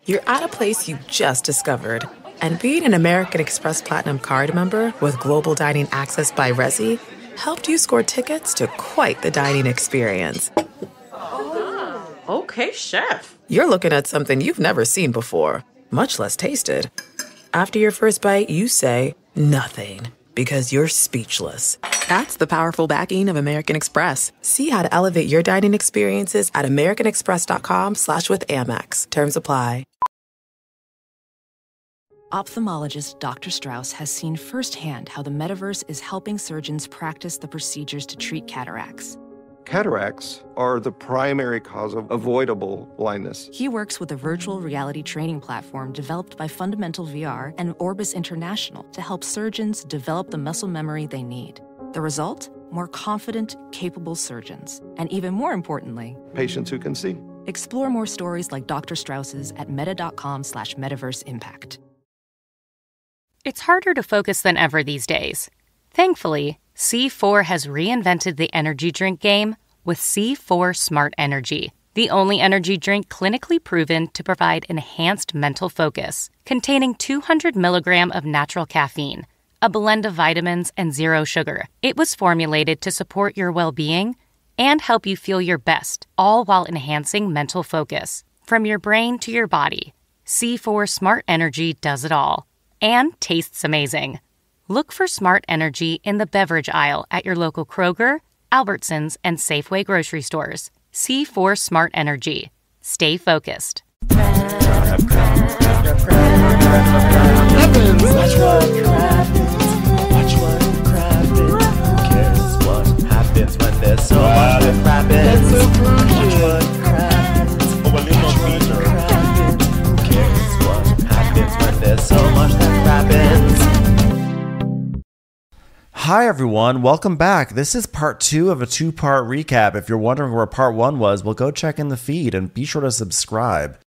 You're at a place you just discovered. And being an American Express Platinum card member with global dining access by Resi helped you score tickets to quite the dining experience. Oh, okay, chef. You're looking at something you've never seen before, much less tasted. After your first bite, you say nothing because you're speechless. That's the powerful backing of American Express. See how to elevate your dining experiences at americanexpress.com/withAmex. Terms apply. Ophthalmologist Dr. Strauss has seen firsthand how the metaverse is helping surgeons practice the procedures to treat cataracts. Cataracts are the primary cause of avoidable blindness. He works with a virtual reality training platform developed by Fundamental VR and Orbis International to help surgeons develop the muscle memory they need. The result? More confident, capable surgeons. And even more importantly, Patients who can see. explore more stories like Dr. Strauss's at meta.com/metaverseimpact. It's harder to focus than ever these days. Thankfully, C4 has reinvented the energy drink game with C4 Smart Energy, the only energy drink clinically proven to provide enhanced mental focus, containing 200 milligrams of natural caffeine, a blend of vitamins, and zero sugar. It was formulated to support your well-being and help you feel your best, all while enhancing mental focus. From your brain to your body, C4 Smart Energy does it all. And tastes amazing. Look for Smart Energy in the beverage aisle at your local Kroger, Albertsons, and Safeway grocery stores. C4 Smart Energy. Stay focused. Hi everyone, welcome back. This is part 2 of a 2-part recap. If you're wondering where part 1 was, well, go check in the feed and be sure to subscribe.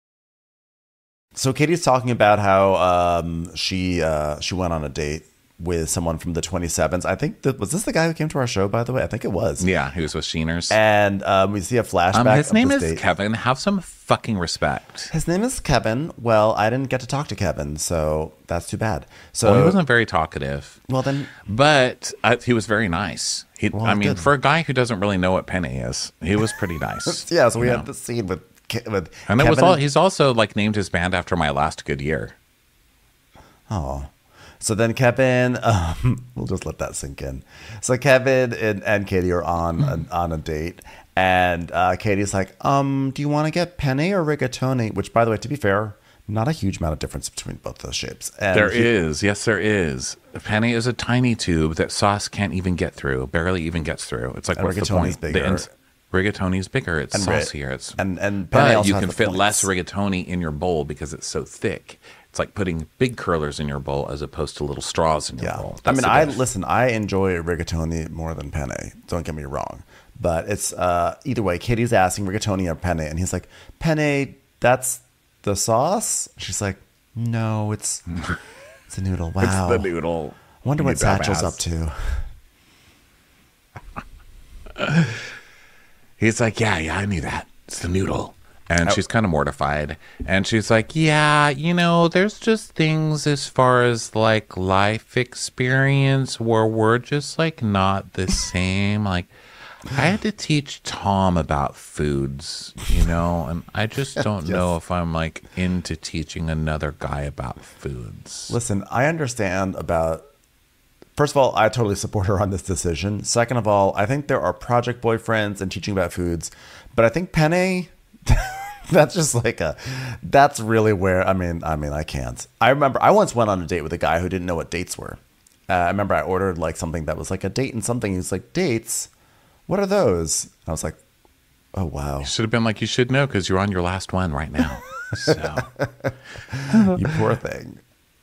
So Katie's talking about how she went on a date with someone from the 27s. I think was this the guy who came to our show, by the way? I think it was. Yeah, he was with Sheeners. And we see a flashback. His name is date. Kevin. Have some fucking respect. His name is Kevin. Well, I didn't get to talk to Kevin, so that's too bad. So he wasn't very talkative. Well, then, but he was very nice. Good. For a guy who doesn't really know what penny is, he was pretty nice. Yeah. So we had the scene with and Kevin. it was all. He's also like named his band after my last good year. Oh. So then Kevin, we'll just let that sink in. So Kevin and Katie are on a date, and Katie's like, do you want to get penne or rigatoni? Which, by the way, to be fair, not a huge amount of difference between both those shapes. And there is. A penne is a tiny tube that sauce can't even get through, barely even gets through. It's like, what's the point? Bigger. Rigatoni's bigger. It's saucier. And penne but also you has can the fit points. less rigatoni in your bowl because it's so thick. It's like putting big curlers in your bowl as opposed to little straws in your bowl. I enjoy rigatoni more than penne. Don't get me wrong. But it's either way, Katie's asking rigatoni or penne, and he's like, penne, that's the sauce? She's like, no, it's a noodle. Wow. It's the noodle. I wonder what Satchel's up to. He's like, yeah, I knew that. It's the noodle. And she's kind of mortified. And she's like, yeah, there's just things as far as like life experience where we're just like not the same. Like, I had to teach Tom about foods, and I just don't know if I'm like into teaching another guy about foods. Listen, I understand about. First of all, I totally support her on this decision. Second of all, I think there are project boyfriends and teaching about foods, but I think penne. That's just like that's really where, I can't. I remember I once went on a date with a guy who didn't know what dates were. I remember I ordered like something that was like a date and something. He's like, dates? What are those? I was like, oh, wow. You should have been like, you should know because you're on your last one right now. So you poor thing.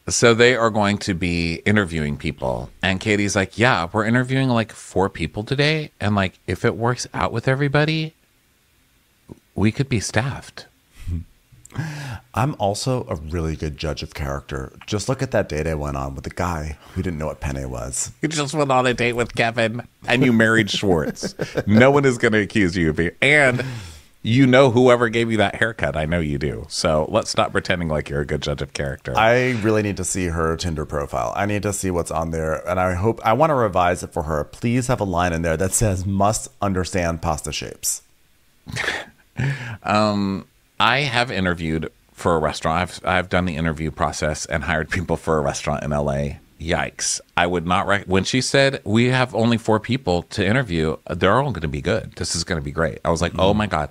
So they are going to be interviewing people. And Katie's like, yeah, we're interviewing like 4 people today. And like, if it works out with everybody, we could be staffed. I'm also a really good judge of character. Just look at that date I went on with the guy who didn't know what penne was. You just went on a date with Kevin and you married Schwartz. No one is going to accuse you of being. And You know whoever gave you that haircut. I know you do. So let's stop pretending like you're a good judge of character. I really need to see her Tinder profile. I need to see what's on there. And I want to revise it for her. Please have a line in there that says, must understand pasta shapes. I have interviewed for a restaurant. I've done the interview process and hired people for a restaurant in LA. Yikes. I would not when she said we have only 4 people to interview, they're all going to be good. This is going to be great. I was like, oh my God.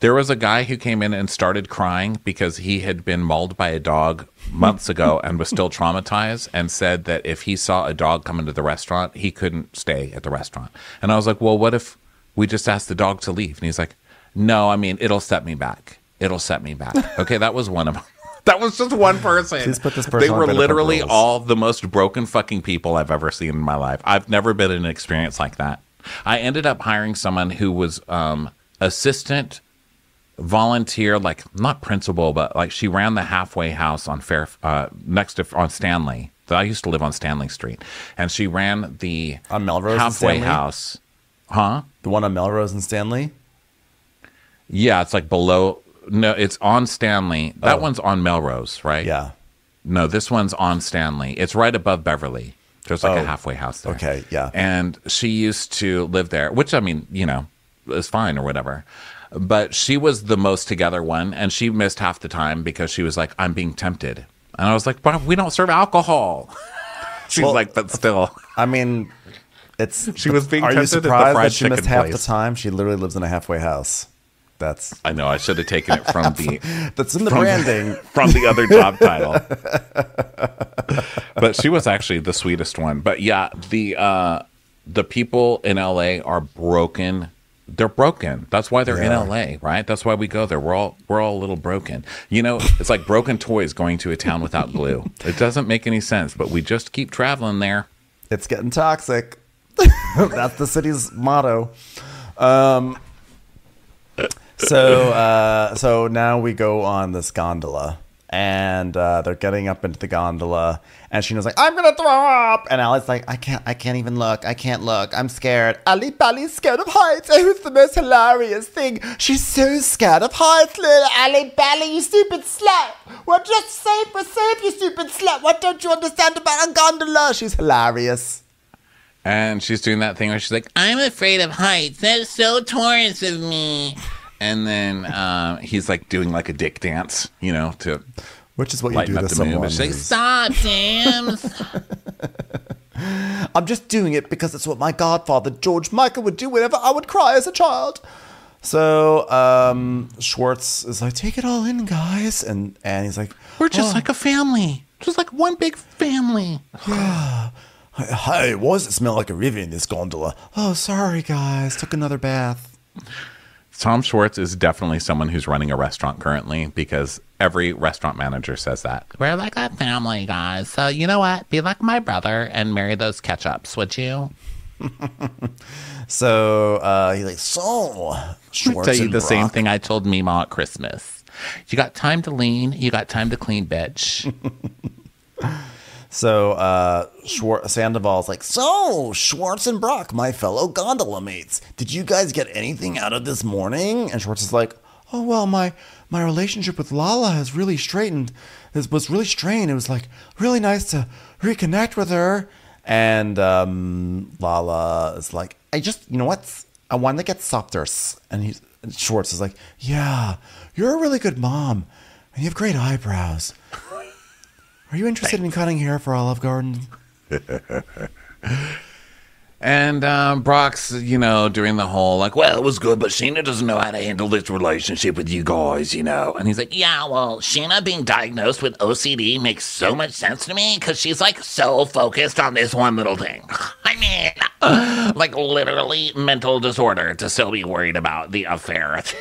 There was a guy who came in and started crying because he had been mauled by a dog months ago and was still traumatized, and said that if he saw a dog come into the restaurant, he couldn't stay at the restaurant. And I was like, well, what if we just asked the dog to leave? And he's like, no, I mean, it'll set me back. It'll set me back. Okay, that was one of them. That was just one person. Please put this person They on were Vanderpump literally Rules. all the most broken fucking people I've ever seen in my life. I've never been in an experience like that. I ended up hiring someone who was assistant volunteer, like not principal, but like she ran the halfway house on on Stanley. I used to live on Stanley Street, and she ran the On Melrose halfway and Stanley? house. Huh? The one on Melrose and Stanley? Yeah, it's like below. No, it's on Stanley. That one's on Melrose, right? Yeah. No, this one's on Stanley. It's right above Beverly. There's like a halfway house there. Okay, yeah. And she used to live there, which, I mean, you know, is fine or whatever. But she was the most together one, and she missed half the time because she was like, I'm being tempted. And I was like, but we don't serve alcohol. She's like, but still. I mean, She was being Are you tempted at the surprised fried that she missed chicken half the place. time? She literally lives in a halfway house. I know, I should have taken it from the That's in the branding. from the other job title. But she was actually the sweetest one. But yeah, the people in LA are broken. They're broken. That's why they're in LA, right? That's why we go there. We're all a little broken. You know, it's like broken toys going to a town without glue. It doesn't make any sense, but we just keep traveling there. It's getting toxic. That's the city's motto. So now we go on this gondola, and they're getting up into the gondola, and Sheena's like, I'm gonna throw up, and Allie's like, I can't even look, I can't look, I'm scared. Ali Bally's scared of heights. Oh, it's the most hilarious thing. She's so scared of heights, little Ali Bally, you stupid slut. We're just safe, you stupid slut. What don't you understand about a gondola? She's hilarious. And she's doing that thing where she's like, I'm afraid of heights. That's so Taurus of me. And then he's like doing like a dick dance, you know, to Which is what you lighten do up to the mood. someone. But she's like, who's- stop, James. I'm just doing it because it's what my godfather, George Michael, would do whenever I would cry as a child. So Schwartz is like, take it all in, guys. And he's like, We're just like a family. Just like one big family. yeah. Hey, why does it smell like a river in this gondola? Oh, sorry, guys. Took another bath. Tom Schwartz is definitely someone who's running a restaurant currently, because every restaurant manager says that. We're like a family, guys. So you know what? Be like my brother and marry those ketchups, would you? So he's like, so Schwartz Tell you and the same Brock. thing I told Mima at Christmas. You got time to lean. You got time to clean, bitch. So Sandoval's like, so Schwartz and Brock, my fellow gondola mates, did you guys get anything out of this morning? And Schwartz is like, oh, well, my relationship with LaLa has really straightened. It was really strained. It was like really nice to reconnect with her. And LaLa is like, you know what? I want to get softer. And Schwartz is like, yeah, you're a really good mom. And you have great eyebrows. Are you interested in cutting hair for Olive Garden? And Brock's, doing the whole, like, well, it was good, but Sheena doesn't know how to handle this relationship with you guys, And he's like, yeah, well, Sheena being diagnosed with OCD makes so much sense to me, because she's, like, so focused on this one little thing. I mean, like, literally mental disorder to still be worried about the affair. It's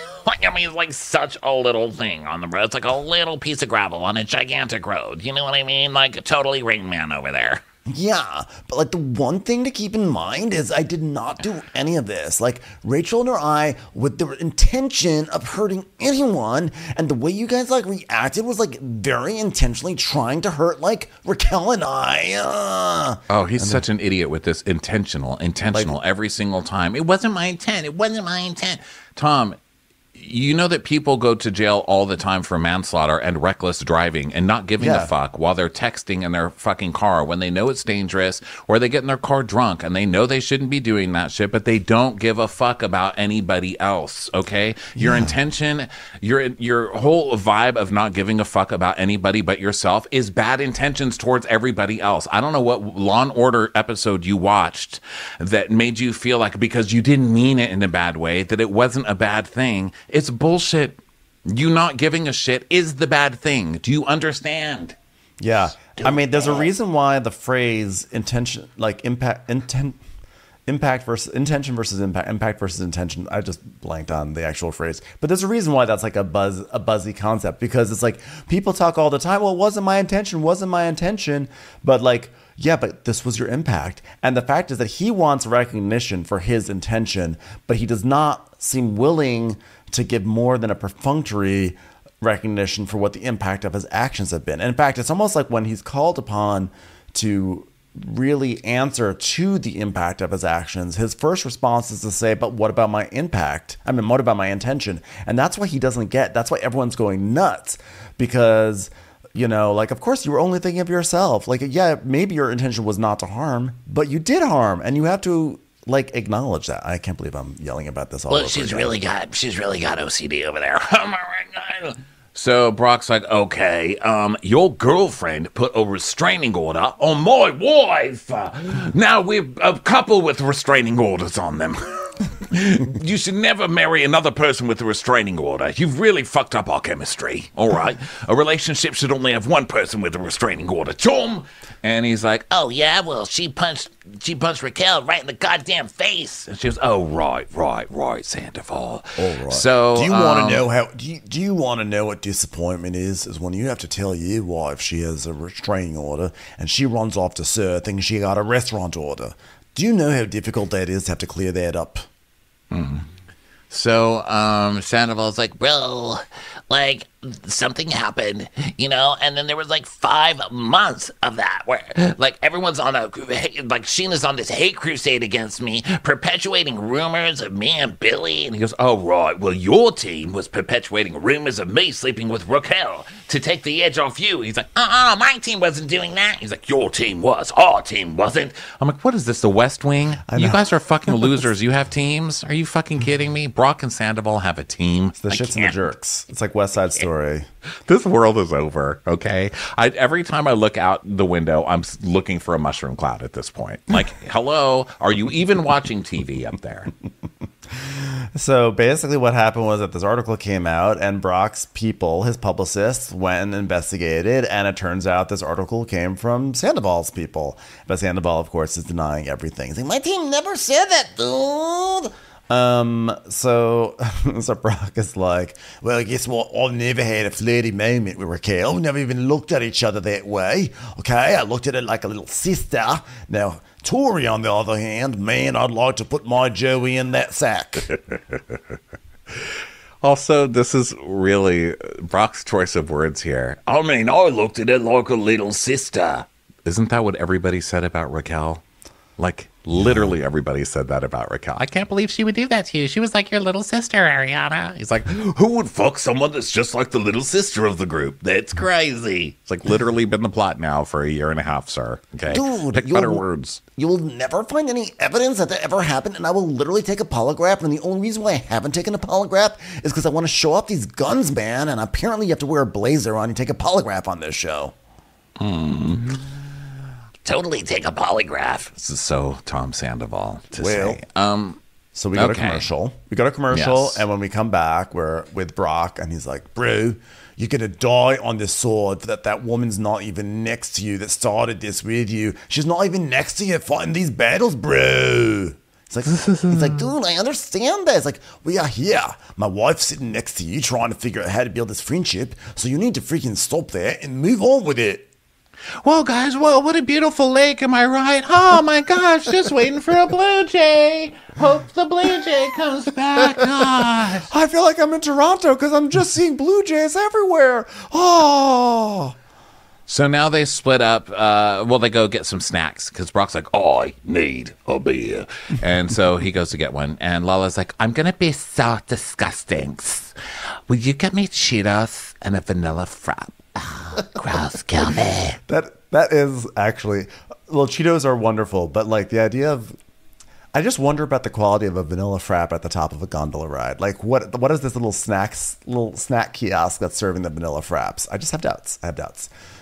like such a little thing on the road. It's like a little piece of gravel on a gigantic road. You know what I mean? Like, totally Rain Man over there. Yeah, but like the one thing to keep in mind is I did not do any of this. Like Rachel nor I, with the intention of hurting anyone, and the way you guys like reacted was like very intentionally trying to hurt like Raquel and I. Oh, he's such an idiot with this intentional every single time. It wasn't my intent. Tom, you know that people go to jail all the time for manslaughter and reckless driving and not giving a fuck while they're texting in their fucking car when they know it's dangerous, or they get in their car drunk and they know they shouldn't be doing that shit, but they don't give a fuck about anybody else, okay? Your intention, your whole vibe of not giving a fuck about anybody but yourself is bad intentions towards everybody else. I don't know what Law and Order episode you watched that made you feel like because you didn't mean it in a bad way, that it wasn't a bad thing. It's bullshit. You not giving a shit is the bad thing. Do you understand? Yeah. I mean, there's a reason why the phrase intention, like intention versus impact versus intention. I just blanked on the actual phrase, but there's a reason why that's like a buzzy concept, because it's like people talk all the time. Well, it wasn't my intention, but like, yeah, but this was your impact. And the fact is that he wants recognition for his intention, but he does not seem willing to give more than a perfunctory recognition for what the impact of his actions have been. And in fact, it's almost like when he's called upon to really answer to the impact of his actions, his first response is to say, but what about my impact? I mean, what about my intention? And that's what he doesn't get. That's why everyone's going nuts, because, you know, like, of course you were only thinking of yourself. Like, yeah, maybe your intention was not to harm, but you did harm, and you have to like acknowledge that. I can't believe I'm yelling about this all over she's again. really got OCD over there. Oh my God. So Brock's like, okay, your girlfriend put a restraining order on my wife. Now we're a couple with restraining orders on them. You should never marry another person with a restraining order. You've really fucked up our chemistry. All right. A relationship should only have one person with a restraining order. Tom. And he's like, oh yeah, well, she punched Raquel right in the goddamn face. And she goes, oh right, Sandoval. All right. So do you want to know how? Do you want to know what disappointment is? Is when you have to tell your wife she has a restraining order and she runs off to Sir thinking she got a restaurant order. Do you know how difficult that is to have to clear that up? Mm. So Sandoval's like, bro, like something happened, you know, and then there was like 5 months of that where like everyone's on like Sheena's on this hate crusade against me, perpetuating rumors of me and Billy. And he goes, oh right, well your team was perpetuating rumors of me sleeping with Raquel to take the edge off you. He's like, my team wasn't doing that. He's like, your team was, our team wasn't. I'm like, what is this, the West Wing? You guys are fucking losers. You have teams? Are you fucking kidding me? Brock and Sandoval have a team. It's the shits and the jerks. It's like West Side Story. This world is over, okay? Every time I look out the window, I'm looking for a mushroom cloud at this point. Like, hello, are you even watching TV up there? So basically what happened was that this article came out and Brock's people, his publicists, went and investigated, and it turns out this article came from Sandoval's people. But Sandoval, of course, is denying everything. He's like, my team never said that, dude. So Brock is like, well, guess what? I've never had a flirty moment with Raquel. I've never even looked at each other that way. Okay, I looked at it like a little sister. Now, Tori, on the other hand, man, I'd like to put my Joey in that sack. Also, this is really Brock's choice of words here. I mean, I looked at it like a little sister. Isn't that what everybody said about Raquel? Like, literally everybody said that about Raquel. I can't believe she would do that to you. She was like your little sister, Ariana. He's like, who would fuck someone that's just like the little sister of the group? That's crazy. It's like literally been the plot now for 1.5 years, sir. Okay, dude, pick better words. You will never find any evidence that ever happened, and I will literally take a polygraph, and the only reason why I haven't taken a polygraph is because I want to show off these guns, man, and apparently you have to wear a blazer on and take a polygraph on this show. Totally take a polygraph. This is so Tom Sandoval to say. So we got a commercial. Yes. And when we come back, we're with Brock, and he's like, bro, you're going to die on this sword that woman's not even next to you that started this with you. She's not even next to you fighting these battles, bro. It's like, dude, I understand that. It's like, we are here. My wife's sitting next to you trying to figure out how to build this friendship. So you need to freaking stop there and move on with it. Well, guys, what a beautiful lake, am I right? Oh, my gosh, just waiting for a blue jay. Hope the blue jay comes back. Gosh. I feel like I'm in Toronto because I'm just seeing blue jays everywhere. Oh. So now they split up. Well, they go get some snacks because Brock's like, I need a beer. And so he goes to get one. And LaLa's like, I'm going to be so disgusting. Will you get me Cheetos and a vanilla frap? Oh, gross, kill me. That is actually... Well, Cheetos are wonderful, but like the idea of... I just wonder about the quality of a vanilla frap at the top of a gondola ride. Like, what is this little snack kiosk that's serving the vanilla fraps? I just have doubts.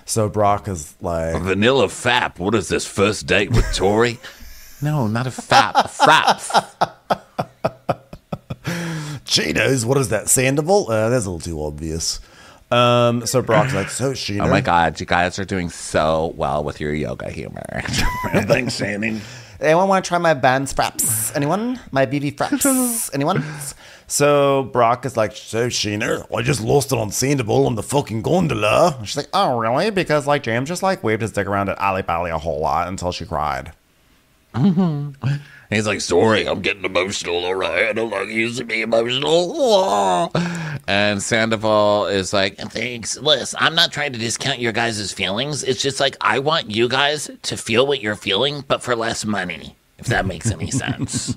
So Brock is like... A vanilla frap? What is this, first date with Tori? No, not a frap. A frap. Cheetos? What is that, Sandoval? That's a little too obvious. So Brock's like, so Sheena... Oh my God, you guys are doing so well with your yoga humor. Thanks, Shannon. Anyone want to try my Vans fraps? Anyone? My BV fraps? Anyone? So Brock is like, so Sheena, I just lost it on Sandoval on the fucking gondola. And she's like, oh really? Because like James just like waved his dick around at Ali Bally a whole lot until she cried. Mm-hmm. He's like, sorry, I'm getting emotional, all right? I don't like used to be emotional. And Sandoval is like, thanks. Listen, I'm not trying to discount your guys' feelings. It's just like, I want you guys to feel what you're feeling, but for less money, if that makes any sense.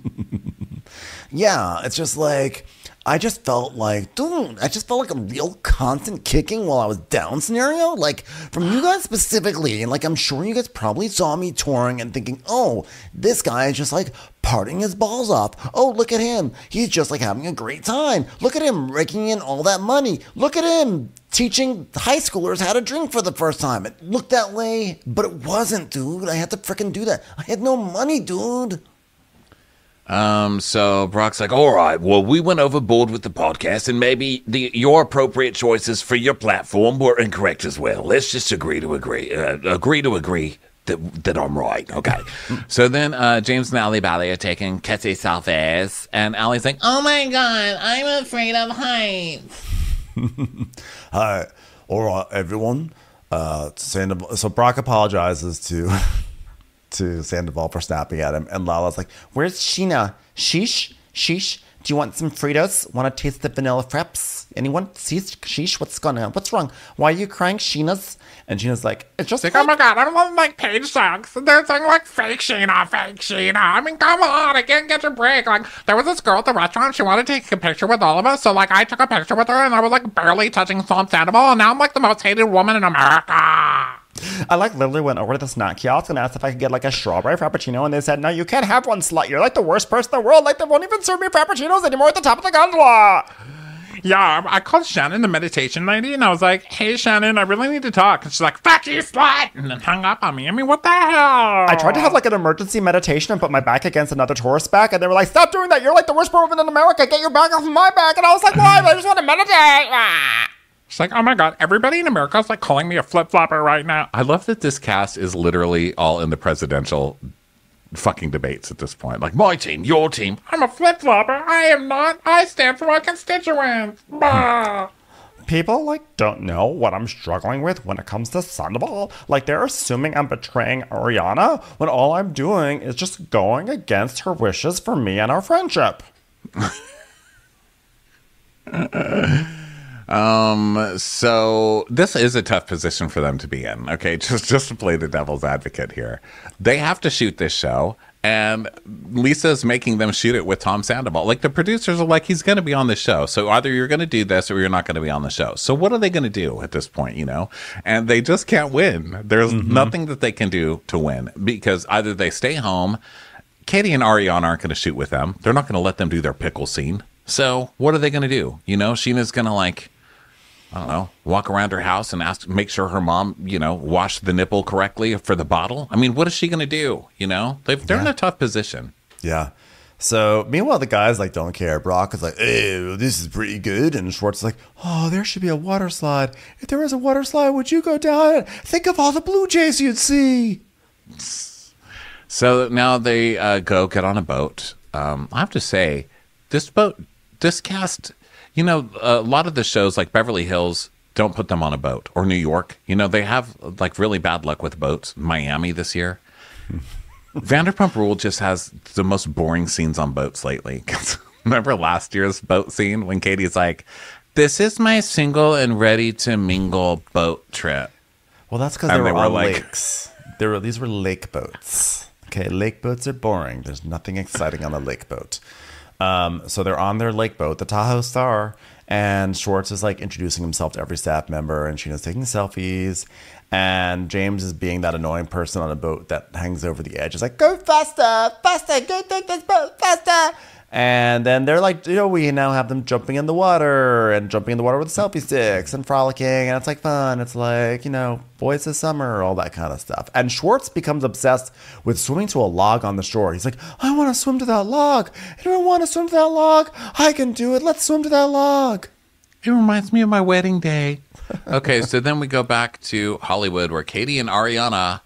Yeah, it's just like... I just felt like a real constant kicking while I was down scenario. Like, from you guys specifically. And, like, I'm sure you guys probably saw me touring and thinking, oh, this guy is just, like, partying his balls off. Oh, look at him. He's just, like, having a great time. Look at him raking in all that money. Look at him teaching high schoolers how to drink for the first time. It looked that way, but it wasn't, dude. I had to frickin' do that. I had no money, dude. So Brock's like, all right, well, we went overboard with the podcast and maybe your appropriate choices for your platform were incorrect as well. Let's just agree to agree that I'm right. Okay. So then, James and Ali Bally are taking Ketty selfies and Ali's like, oh my God, I'm afraid of heights. Hi. All right, everyone. So Brock apologizes to Sandoval for snapping at him. And LaLa's like, where's Sheena? Sheesh. Do you want some Fritos? Want to taste the vanilla fraps? Anyone? Sheesh, what's wrong? Why are you crying, Sheena's? And Sheena's like, it's just like, oh my God, I don't want like page sucks. They're saying like fake Sheena. I mean, come on, I can't get your break. Like, there was this girl at the restaurant, she wanted to take a picture with all of us, so like I took a picture with her and I was like barely touching Sandoval, and now I'm like the most hated woman in America. I like literally went over to the snack kiosk and asked if I could get like a strawberry frappuccino, and they said, no, you can't have one, slut. You're like the worst person in the world. Like, they won't even serve me frappuccinos anymore at the top of the gondola. Yeah, I called Shannon, the meditation lady, and I was like, hey, Shannon, I really need to talk. And she's like, fuck you, slut, and then hung up on me. I mean, what the hell? I tried to have like an emergency meditation and put my back against another tourist back, and they were like, stop doing that. You're like the worst woman in America. Get your back off of my back. And I was like, why? I just want to meditate. She's like, oh my God, everybody in America is like calling me a flip-flopper right now. I love that this cast is literally all in the presidential fucking debates at this point. Like, my team, your team. I'm a flip-flopper. I am not. I stand for my constituents. Bah. People, like, don't know what I'm struggling with when it comes to Sandoval. Like, they're assuming I'm betraying Ariana when all I'm doing is just going against her wishes for me and our friendship. So this is a tough position for them to be in. Okay, just to play the devil's advocate here. They have to shoot this show, and Lisa's making them shoot it with Tom Sandoval. Like, the producers are like, he's going to be on the show. So either you're going to do this or you're not going to be on the show. So what are they going to do at this point, you know? And they just can't win. There's nothing that they can do to win, because either they stay home. Katie and Ariana aren't going to shoot with them. They're not going to let them do their pickle scene. So what are they going to do? You know, Sheena's going to, like, I don't know, walk around her house and make sure her mom, you know, washed the nipple correctly for the bottle. I mean, what is she going to do? You know, they're in a tough position. Yeah. So meanwhile, the guys like don't care. Brock is like, "Oh, this is pretty good," and Schwartz is like, "Oh, there should be a water slide. If there was a water slide, would you go down it? Think of all the Blue Jays you'd see." So now they go get on a boat. I have to say, this cast. You know, a lot of the shows like Beverly Hills don't put them on a boat, or New York. You know, they have like really bad luck with boats. Miami this year. Vanderpump Rules just has the most boring scenes on boats lately. Remember last year's boat scene when Katie's like, this is my single and ready to mingle boat trip. Well, that's because they were on lakes. These were lake boats. Okay, lake boats are boring. There's nothing exciting on a lake boat. So they're on their lake boat, the Tahoe Star, and Schwartz is like introducing himself to every staff member, and Scheana's taking selfies, and James is being that annoying person on a boat that hangs over the edge. It's like, go faster, faster, go take this boat, faster. And then they're like, we now have them jumping in the water with selfie sticks and frolicking. And it's like fun. It's like, boys this summer, all that kind of stuff. And Schwartz becomes obsessed with swimming to a log on the shore. He's like, I want to swim to that log. Anyone want to swim to that log? I can do it. Let's swim to that log. It reminds me of my wedding day. Okay, so then we go back to Hollywood where Katie and Ariana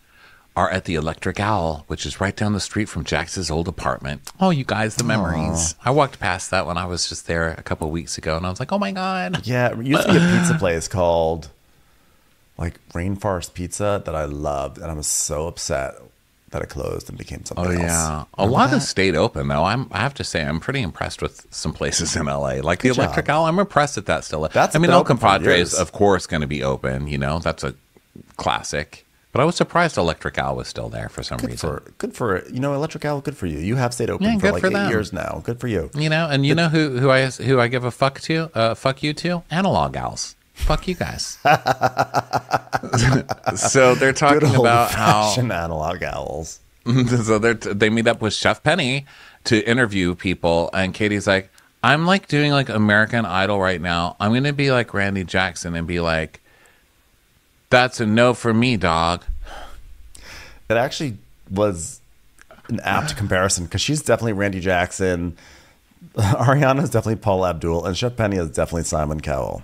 are at the Electric Owl, which is right down the street from Jax's old apartment. Oh, you guys, the memories. Aww. I walked past that when I was just there a couple of weeks ago, and I was like, oh my God. Yeah, it used to be a pizza place called Rainforest Pizza that I loved, and I was so upset that it closed and became something else. Oh, yeah. A lot has stayed open, though. I have to say, I'm pretty impressed with some places in LA. Like the Electric Owl, I'm impressed that that's still... El Compadre is, of course, going to be open. That's a classic. But I was surprised Electric Owl was still there for some reason. Good for Electric Owl, good for you. You have stayed open for like 8 years now. Good for you. And you know who I give a fuck to? Fuck you to? Analog Owls. Fuck you guys. So they're talking about how Analog Owls. So they meet up with Chef Penny to interview people, and Katie's like, I'm like doing like American Idol right now. I'm gonna be like Randy Jackson and be like, that's a no for me, dog. It actually was an apt comparison because she's definitely Randy Jackson. Ariana is definitely Paula Abdul, and Chef Penny is definitely Simon Cowell.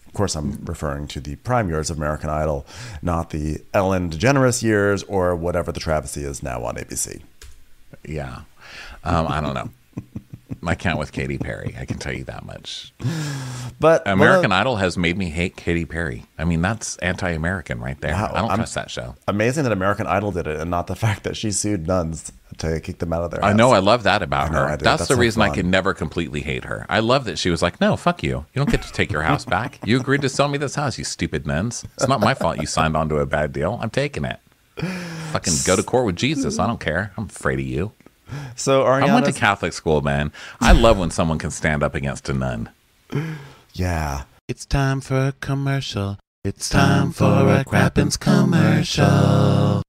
Of course, I'm referring to the prime years of American Idol, not the Ellen DeGeneres years or whatever the travesty is now on ABC. Yeah. I don't know. I can't with Katy Perry. I can tell you that much. But American Idol has made me hate Katy Perry. I mean, that's anti-American right there. Wow, I don't trust that show. Amazing that American Idol did it and not the fact that she sued nuns to kick them out of their house. I know. I love that about her. That's the reason I can never completely hate her. I love that she was like, no, fuck you. You don't get to take your house back. You agreed to sell me this house, you stupid nuns. It's not my fault you signed on to a bad deal. I'm taking it. Fucking go to court with Jesus. I don't care. I'm afraid of you. So Ariana, I went to Catholic school, man. I love when someone can stand up against a nun. Yeah. It's time for a commercial. It's time for a Crappens commercial.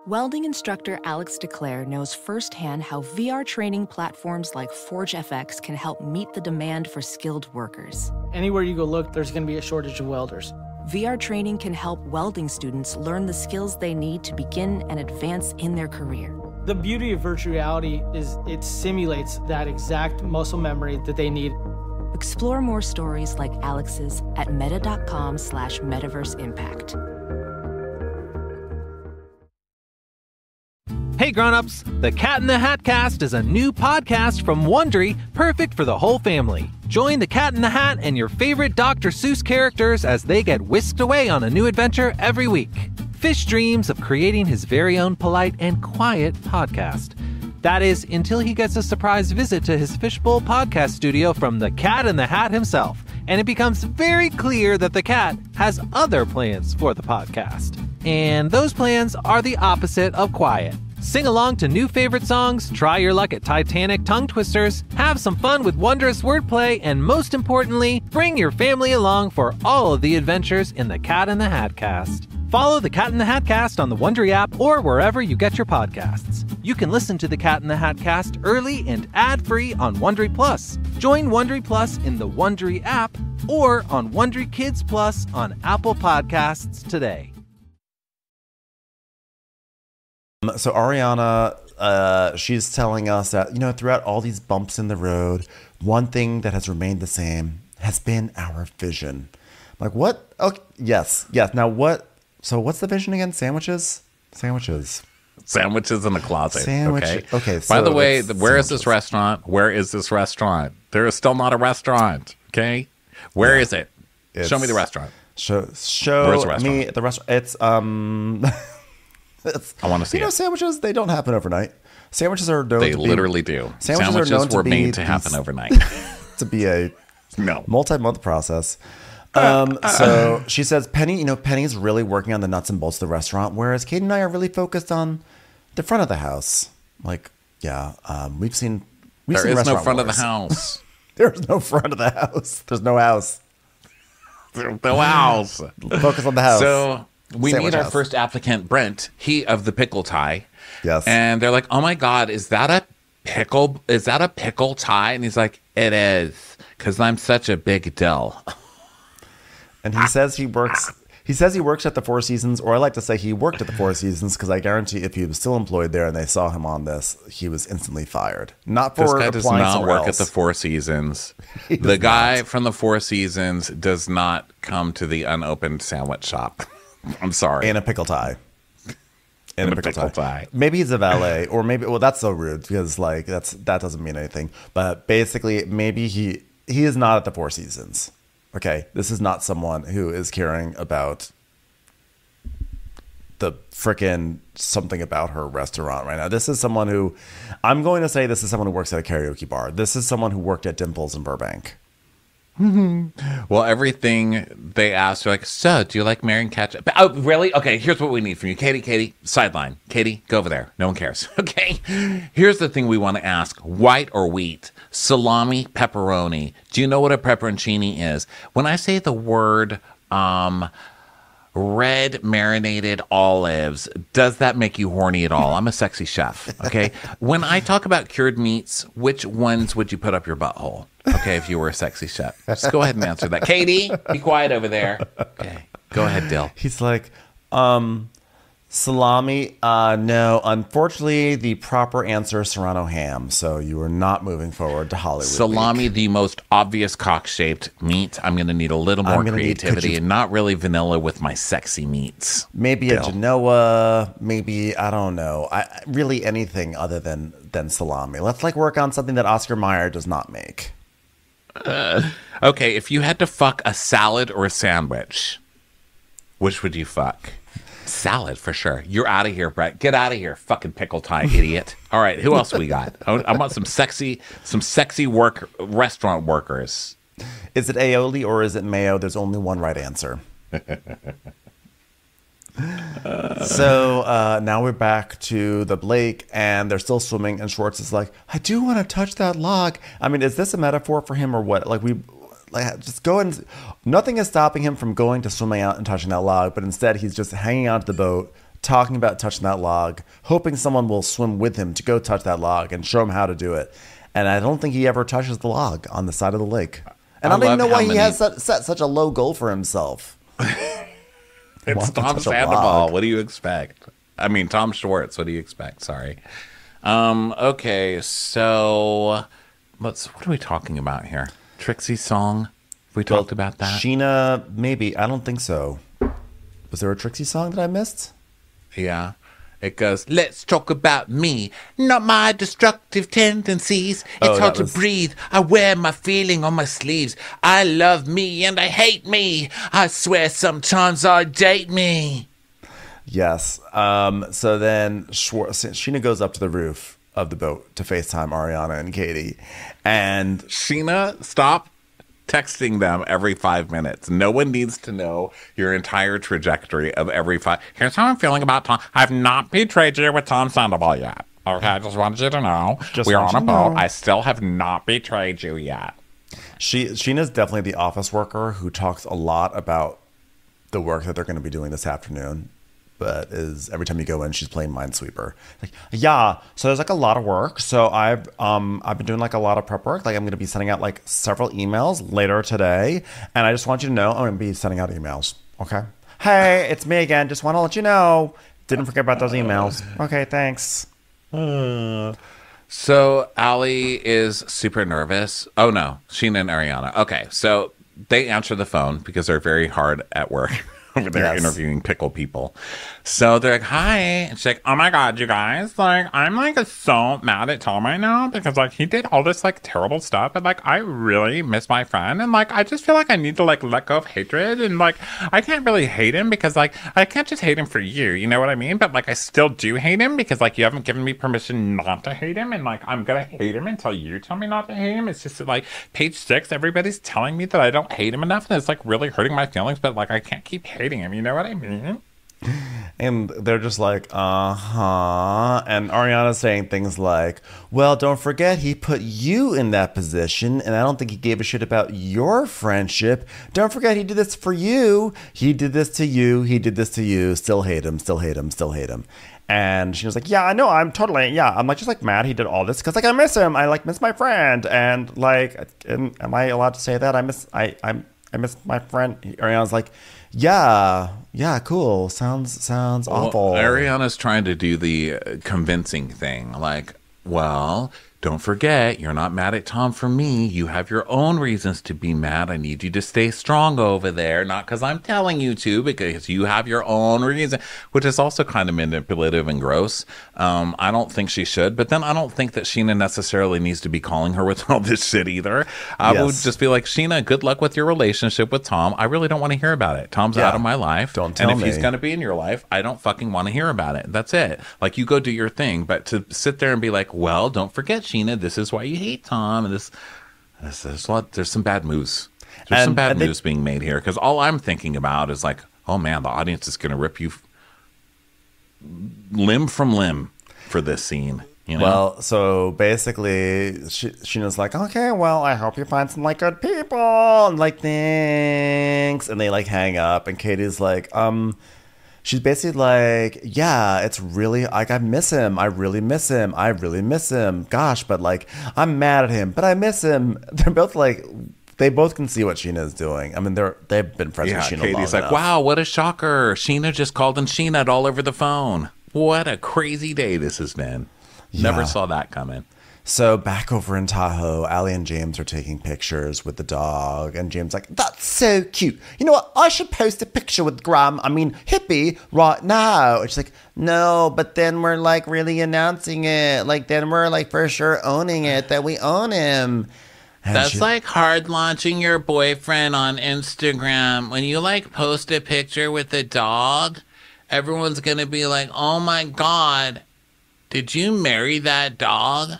Welding instructor Alex DeClaire knows firsthand how VR training platforms like ForgeFX can help meet the demand for skilled workers. Anywhere you go look, there's going to be a shortage of welders. VR training can help welding students learn the skills they need to begin and advance in their career. The beauty of virtual reality is it simulates that exact muscle memory that they need. Explore more stories like Alex's at meta.com/metaverseimpact. Hey grown-ups, the Cat in the Hat Cast is a new podcast from Wondery, perfect for the whole family. Join the Cat in the Hat and your favorite Dr. Seuss characters as they get whisked away on a new adventure every week. Fish dreams of creating his very own polite and quiet podcast. That is, until he gets a surprise visit to his Fishbowl podcast studio from the Cat in the Hat himself, and it becomes very clear that the cat has other plans for the podcast. And those plans are the opposite of quiet. Sing along to new favorite songs, try your luck at Titanic tongue twisters, have some fun with wondrous wordplay, and most importantly, bring your family along for all of the adventures in the Cat in the Hat Cast. Follow the Cat in the Hat Cast on the Wondery app or wherever you get your podcasts. You can listen to the Cat in the Hat Cast early and ad-free on Wondery Plus. Join Wondery Plus in the Wondery app or on Wondery Kids Plus on Apple Podcasts today. So Ariana, she's telling us that, throughout all these bumps in the road, one thing that has remained the same has been our vision. I'm like, what? Okay, yes. Now what? So what's the vision again? Sandwiches in the closet. Okay. By the way, where is this restaurant? Where is this restaurant? There is still not a restaurant. Okay. Where is it? Show me the restaurant. Show Where's the restaurant? Me the restaurant. It's I want to see it. Sandwiches, they don't happen overnight. Sandwiches are known They literally do. Sandwiches were made to happen overnight. To be a multi-month process. So she says, Penny, Penny's really working on the nuts and bolts of the restaurant, whereas Kate and I are really focused on the front of the house. Like, yeah, we've seen There is no front of the wars. house. There's no front of the house. There's no house. There's no house. Focus on the house. So we Sandwich meet our house. first applicant, Brent, he of the pickle tie. Yes. And they're like, oh my God, is that a pickle? Is that a pickle tie? And he's like, it is, because I'm such a big deal. And he says he works. He says he works at the Four Seasons, or I like to say he worked at the Four Seasons, because I guarantee if he was still employed there and they saw him on this, he was instantly fired. Not for This guy does applying not somewhere work else. at the Four Seasons. He does The guy not. from the Four Seasons does not come to the unopened sandwich shop. I'm sorry. In a pickle tie. In a pickle tie. Maybe he's a valet, or maybe that's so rude because like that doesn't mean anything. But basically, maybe he is not at the Four Seasons. Okay, this is not someone who is caring about the frickin' something about her restaurant right now. This is someone who, I'm going to say this is someone who works at a karaoke bar. This is someone who worked at Dimples in Burbank. Well, everything they asked, they're like, so, do you like marrying ketchup? Oh, really? Okay, here's what we need from you. Katie, sideline. Katie, go over there. No one cares. Okay? Here's the thing we want to ask. White or wheat? Salami, pepperoni. Do you know what a pepperoncini is? When I say the word red marinated olives, does that make you horny at all? I'm a sexy chef, okay? When I talk about cured meats, which ones would you put up your butthole? Okay, if you were a sexy chef. Just go ahead and answer that. Katie, be quiet over there. Okay, go ahead, Dill. He's like, salami, no. Unfortunately, the proper answer is Serrano ham. So you are not moving forward to Hollywood. Salami, Week. the most obvious cock-shaped meat. I'm going to need a little more creativity and not really vanilla with my sexy meats. Maybe Dill. a Genoa, maybe, I don't know. Really anything other than salami. Let's like work on something that Oscar Mayer does not make. Okay, if you had to fuck a salad or a sandwich, which would you fuck? Salad, for sure. You're out of here, Brett. Get out of here, fucking pickle tie, idiot. All right, who else we got? I want some sexy restaurant workers. Is it aioli or is it mayo? There's only one right answer. So now we're back to the Blake, and they're still swimming, and Schwartz is like, I do want to touch that log. I mean, is this a metaphor for him or what? Just go and nothing is stopping him from going to swimming out and touching that log, but instead he's just hanging out to the boat, talking about touching that log, hoping someone will swim with him to go touch that log and show him how to do it. And I don't think he ever touches the log on the side of the lake. And I don't even know why he has set such a low goal for himself. It's Tom Sandoval. What do you expect? I mean, Tom Schwartz. What do you expect? Sorry. Okay, so what are we talking about here? Trixie's song? We talked about that? Sheena, maybe. I don't think so. Was there a Trixie song that I missed? Yeah. It goes, let's talk about me, not my destructive tendencies. It's hard to breathe. I wear my feeling on my sleeves. I love me and I hate me. I swear sometimes I date me. Yes. So then Sheena goes up to the roof of the boat to FaceTime Ariana and Katie. And Sheena, stop texting them every 5 minutes. No one needs to know your entire trajectory of every 5. Here's how I'm feeling about Tom. I've not betrayed you with Tom Sandoval yet. Okay, I just wanted you to know. We're on a boat. I still have not betrayed you yet. Sheena's definitely the office worker who talks a lot about the work that they're going to be doing this afternoon. But is every time you go in, she's playing Minesweeper. Like, yeah, so there's like a lot of work. So I've been doing like a lot of prep work. Like I'm going to be sending out like several emails later today, and I just want you to know I'm going to be sending out emails. Okay. Hey, it's me again. Just want to let you know. Didn't forget about those emails. Okay, thanks. So Allie is super nervous. Oh no, Sheena and Ariana. Okay, so they answer the phone because they're very hard at work. over there interviewing pickle people. So they're like, hi. And she's like, oh my God, you guys. Like, I'm like so mad at Tom right now because like he did all this like terrible stuff. And like, I really miss my friend. And like, I just feel like I need to like let go of hatred. And like, I can't really hate him because like, I can't just hate him for you. You know what I mean? But like, I still do hate him because like, you haven't given me permission not to hate him. And like, I'm going to hate him until you tell me not to hate him. It's just like page 6, everybody's telling me that I don't hate him enough. And it's like really hurting my feelings. But like, I can't keep hating him. You know what I mean? And they're just like, uh-huh. And Ariana's saying things like, well, don't forget he put you in that position, and I don't think he gave a shit about your friendship. Don't forget he did this for you. He did this to you. He did this to you. Still hate him. Still hate him. Still hate him. And she was like, yeah, I know. I'm like just like mad he did all this because like I miss him. I like miss my friend. And like, am I allowed to say that? I miss my friend. Ariana's like, yeah, cool. Sounds awful. Well, Ariana's trying to do the convincing thing. Like, well, don't forget, you're not mad at Tom for me. You have your own reasons to be mad. I need you to stay strong over there. Not because I'm telling you to, because you have your own reason, which is also kind of manipulative and gross. I don't think she should. But then I don't think that Sheena necessarily needs to be calling her with all this shit either. I would just be like, Sheena, good luck with your relationship with Tom. I really don't want to hear about it. Tom's out of my life. Don't tell me. And if he's going to be in your life, I don't fucking want to hear about it. That's it. Like, you go do your thing. But to sit there and be like, well, don't forget, Sheena, this is why you hate Tom, and there's some bad moves. There's some bad moves being made here, because all I'm thinking about is like, oh man, the audience is going to rip you limb from limb for this scene. You know? Well, so basically, Sheena's like, okay, well, I hope you find some like good people, and like thanks, and they like hang up, and Katie's like, she's basically like, yeah, it's really, like, I miss him. I really miss him. I really miss him. Gosh, but, like, I'm mad at him, but I miss him. They're both, like, they both can see what Sheena's doing. I mean, they've been friends with Sheena long enough. Katie's like, wow, what a shocker. Sheena just called and Sheena all over the phone. What a crazy day this has been. Never saw that coming. So back over in Tahoe, Allie and James are taking pictures with the dog. And James like, that's so cute. You know what? I should post a picture with Hippie right now. And she's like, no, but then we're like really announcing it. Like then we're like for sure owning it that we own him. And that's like hard launching your boyfriend on Instagram. When you like post a picture with the dog, everyone's going to be like, oh my God. Did you marry that dog?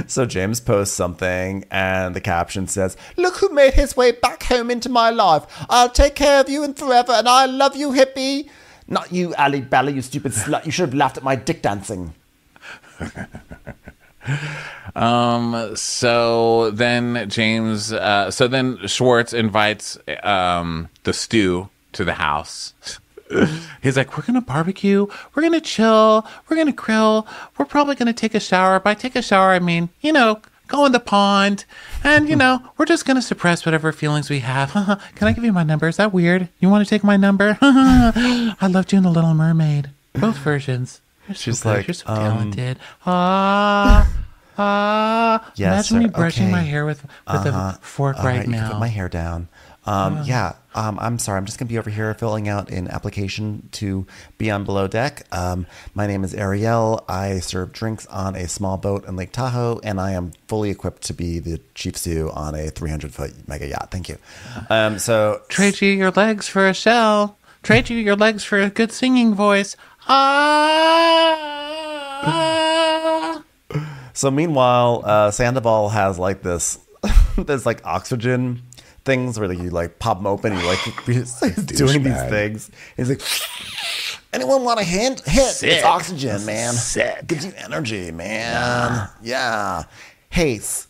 So James posts something and the caption says, look who made his way back home into my life. I'll take care of you and forever and I love you, hippie. Not you, Ali Bella, you stupid slut. You should have laughed at my dick dancing. So then Schwartz invites the stew to the house. He's like, we're going to barbecue, we're going to chill, we're going to grill, we're probably going to take a shower. By take a shower, I mean, go in the pond, and, we're just going to suppress whatever feelings we have. Can I give you my number? Is that weird? You want to take my number? I loved you in The Little Mermaid. Both versions. She's like, you're so talented. Yes, imagine me brushing my hair with a fork right now. You put my hair down. I'm sorry. I'm just going to be over here filling out an application to be on Below Deck. My name is Ariel. I serve drinks on a small boat in Lake Tahoe, and I am fully equipped to be the chief stew on a 300-foot mega yacht. Thank you. So trade you your legs for a shell. Trade you your legs for a good singing voice. So meanwhile, Sandoval has like this like oxygen things where you like pop them open and you like he's doing these things. He's like, anyone want a hint? Hit. It's oxygen, man. Sick. Gives you energy, man. Yeah. Hey, so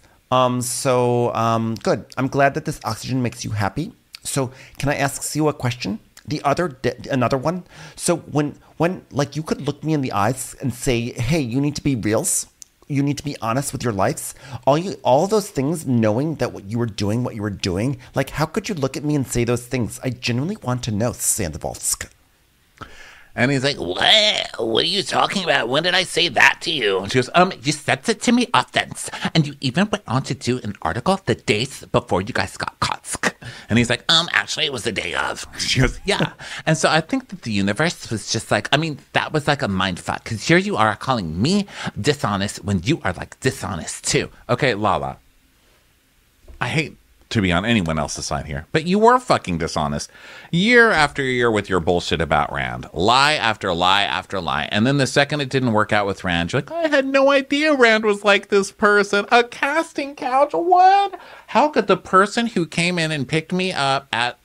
good. I'm glad that this oxygen makes you happy. So can I ask you a question? Another one. So when like you could look me in the eyes and say, hey, you need to be reals. You need to be honest with your lives. All those things, knowing that what you were doing, like how could you look at me and say those things? I genuinely want to know, Sandovals. And he's like, what? What are you talking about? When did I say that to you? And she goes, you said it to me often. And you even went on to do an article the days before you guys got caught. And he's like, actually, it was the day of. She goes, yeah. And so I think that the universe was just like, I mean, that was like a mind fuck. Because here you are calling me dishonest when you are like dishonest too. Okay, LaLa. I hate to be on anyone else's side here, but you were fucking dishonest year after year with your bullshit about Rand. Lie after lie after lie. And then the second it didn't work out with Rand, you're like, I had no idea Rand was like this person. A casting couch? What? How could the person who came in and picked me up at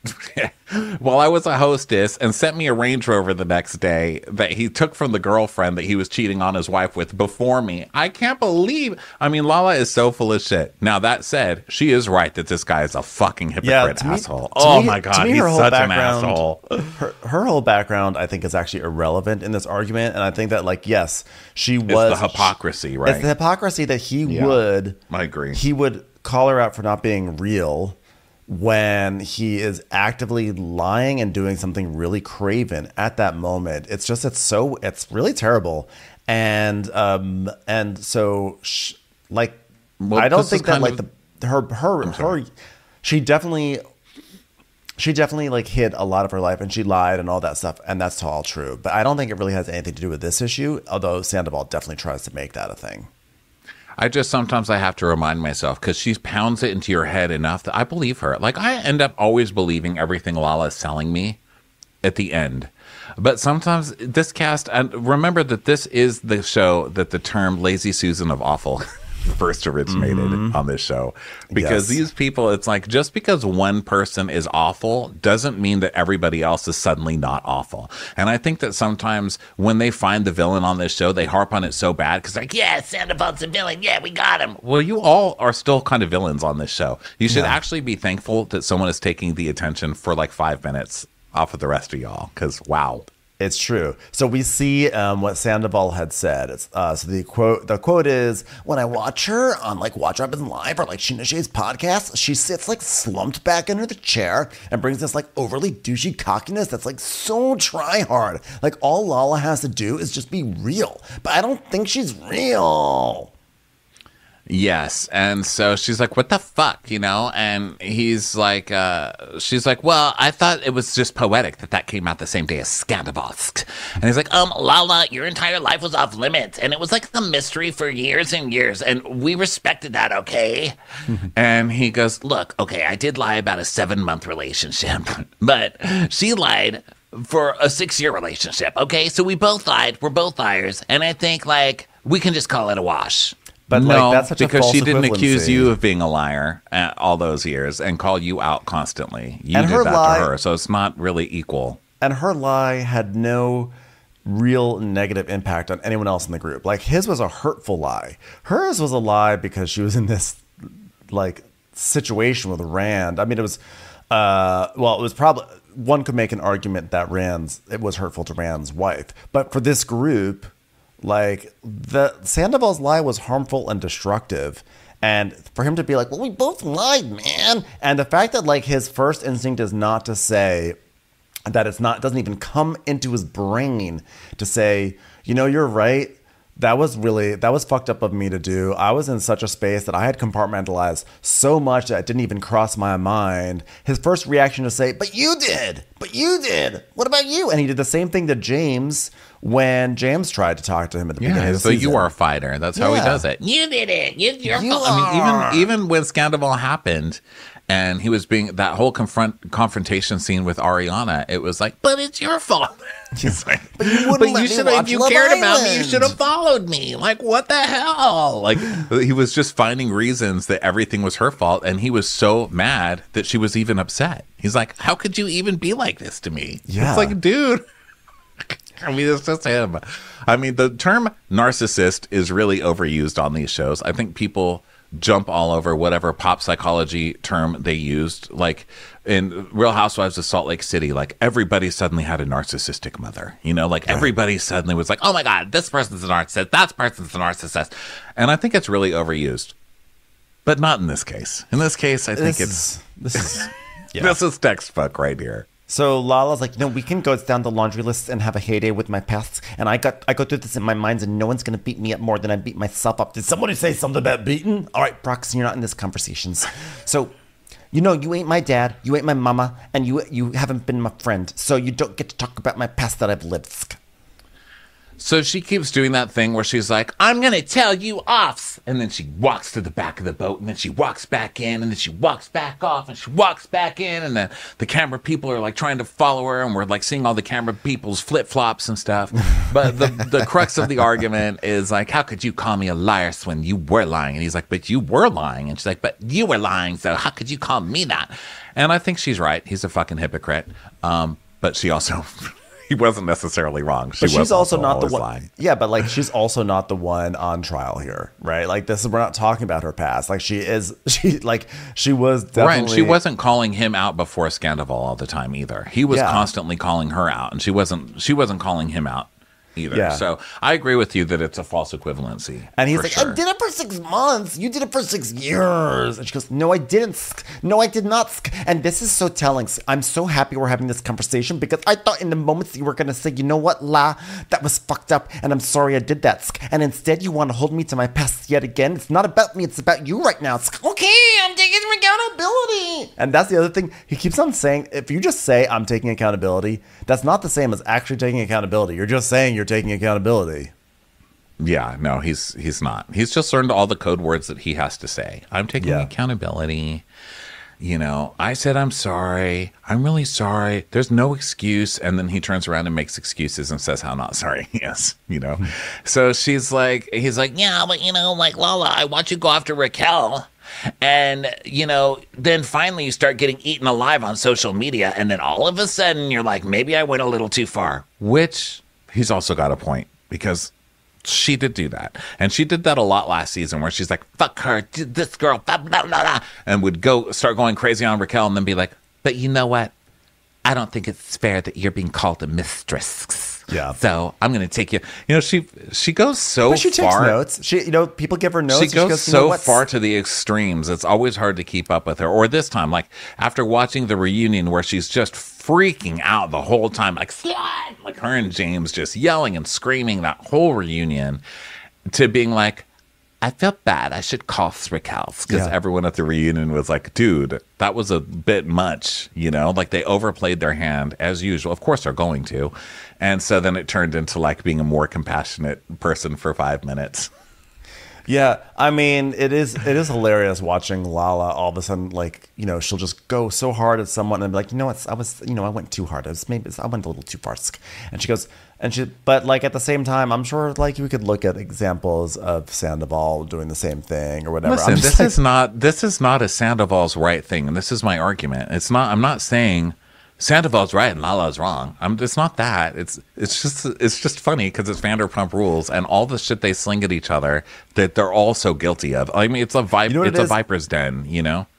while I was a hostess and sent me a Range Rover the next day that he took from the girlfriend that he was cheating on his wife with before me? I can't believe. I mean, LaLa is so full of shit. Now, that said, she is right that this guy is a fucking hypocrite asshole. My God, he's such an asshole. Her whole background, I think, is actually irrelevant in this argument. And I think that, like, yes, she was. It's the hypocrisy, right? It's the hypocrisy that he would. I agree. He would call her out for not being real when he is actively lying and doing something really craven at that moment. It's really terrible. And so I don't think that she definitely like hid a lot of her life and she lied and all that stuff. And that's all true. But I don't think it really has anything to do with this issue. Although Sandoval definitely tries to make that a thing. Sometimes I have to remind myself because she pounds it into your head enough that I believe her. Like, I end up always believing everything LaLa is selling me at the end. But sometimes this cast, and remember that this is the show that the term Lazy Susan of Awful first originated on this show. Because these people, it's like, just because one person is awful doesn't mean that everybody else is suddenly not awful. And I think that sometimes when they find the villain on this show, they harp on it so bad because like, yeah, Sandoval's a villain. Yeah, we got him. Well, you all are still kind of villains on this show. You should actually be thankful that someone is taking the attention for like 5 minutes off of the rest of y'all because wow. It's true. So we see what Sandoval had said. It's, so the quote is, when I watch her on like Watch Up and Live or like Sheena Shea's podcast, she sits like slumped back under the chair and brings this like overly douchey cockiness that's like so try hard. Like all LaLa has to do is just be real. But I don't think she's real. Yes. And so she's like, what the fuck, you know? And he's like, she's like, well, I thought it was just poetic that came out the same day as Sandovals. And he's like, LaLa, your entire life was off limits. And it was like the mystery for years and years. And we respected that, okay? And he goes, look, okay, I did lie about a 7-month relationship, but she lied for a 6-year relationship, okay? So we both lied. We're both liars. And I think, like, we can just call it a wash. But no, like, that's such because a false she didn't equivalency. accuse you of being a liar all those years and call you out constantly. You and did her that lie, to her, so it's not really equal. And her lie had no real negative impact on anyone else in the group. Like his was a hurtful lie. Hers was a lie because she was in this like situation with Rand. I mean, it was it was probably, one could make an argument that it was hurtful to Rand's wife, but for this group, like the Sandoval's lie was harmful and destructive, and for him to be like, well, we both lied, man, and the fact that like his first instinct is not to say that, it doesn't even come into his brain to say, you know, you're right, that was fucked up of me to do. I was in such a space that I had compartmentalized so much that it didn't even cross my mind. His first reaction to say, but you did, what about you? And he did the same thing to James when James tried to talk to him at the beginning of the season. You are a fighter. That's how he does it. You did it. Your fault. I mean, even when Scandoval happened and he was being that whole confrontation scene with Ariana, it was like, but it's your fault. He's like, but you should have, if you cared about me, you should have followed me. Like, what the hell? Like, he was just finding reasons that everything was her fault, and he was so mad that she was even upset. He's like, how could you even be like this to me? Yeah. It's like, dude. I mean, it's just him. I mean, the term narcissist is really overused on these shows. I think people jump all over whatever pop psychology term they used. Like in Real Housewives of Salt Lake City, like everybody suddenly had a narcissistic mother. You know, like everybody suddenly was like, oh my God, this person's a narcissist, that person's a narcissist. And I think it's really overused. But not in this case. In this case, I think this is textbook right here. So Lala's like, we can go down the laundry list and have a heyday with my past. And I go through this in my mind, and no one's going to beat me up more than I beat myself up. Did somebody say something about beating? All right, Brox, you're not in this conversations. So, you ain't my dad, you ain't my mama, and you haven't been my friend. So you don't get to talk about my past that I've lived. So she keeps doing that thing where she's like, I'm going to tell you off. And then she walks to the back of the boat, and then she walks back in, and then she walks back off, and she walks back in. And then the camera people are like trying to follow her, and we're like seeing all the camera people's flip-flops and stuff. But the crux of the argument is like, how could you call me a liar when you were lying? And he's like, but you were lying. And she's like, but you were lying, so how could you call me that? And I think she's right. He's a fucking hypocrite. But she also... He wasn't necessarily wrong. She's also not the one. Lying. Yeah, but like she's also not the one on trial here, right? Like we're not talking about her past. Like she was definitely right. And she wasn't calling him out before Scandoval all the time either. He was constantly calling her out, and she wasn't calling him out either. Yeah. So I agree with you that it's a false equivalency. And he's like, sure. I did it for 6 months. You did it for 6 years. And she goes, no, I didn't. No, I did not. And this is so telling. I'm so happy we're having this conversation because I thought in the moments you were going to say, you know what, La, that was fucked up. And I'm sorry I did that. And instead you want to hold me to my past yet again. It's not about me. It's about you right now. Okay, I'm taking accountability. And that's the other thing. He keeps on saying, if you just say I'm taking accountability, that's not the same as actually taking accountability. You're just saying you're taking accountability. Yeah, no, he's not. He's just learned all the code words that he has to say. I'm taking accountability. I said I'm sorry. I'm really sorry. There's no excuse. And then he turns around and makes excuses and says how not sorry he is, So he's like, yeah, but like LaLa, I want you to go after Raquel. And, then finally you start getting eaten alive on social media. And then all of a sudden you're like, maybe I went a little too far, which he's also got a point because she did do that. And she did that a lot last season where she's like, fuck her, this girl, blah, blah, blah, blah, and would start going crazy on Raquel and then be like, but you know what? I don't think it's fair that you're being called a mistress. Yeah. So I'm going to take you. She goes so far. She takes notes. People give her notes. She goes so far to the extremes. It's always hard to keep up with her. Or this time, like after watching the reunion where she's just freaking out the whole time, like slut, like her and James just yelling and screaming that whole reunion, to being like, I felt bad. I should call Raquel's because everyone at the reunion was like, dude, that was a bit much, like they overplayed their hand as usual. Of course they're going to. And so then it turned into like being a more compassionate person for 5 minutes. Yeah, I mean, it is hilarious watching LaLa all of a sudden, like, she'll just go so hard at someone and be like, I went too hard. I went a little too far. And she goes, but like at the same time, I'm sure like you could look at examples of Sandoval doing the same thing or whatever. Listen, this is not a Sandoval's right thing, and this is my argument. I'm not saying Sandoval's right and LaLa's wrong. It's not that. It's just funny because it's Vanderpump Rules and all the shit they sling at each other that they're all so guilty of. I mean, it's a viper's den,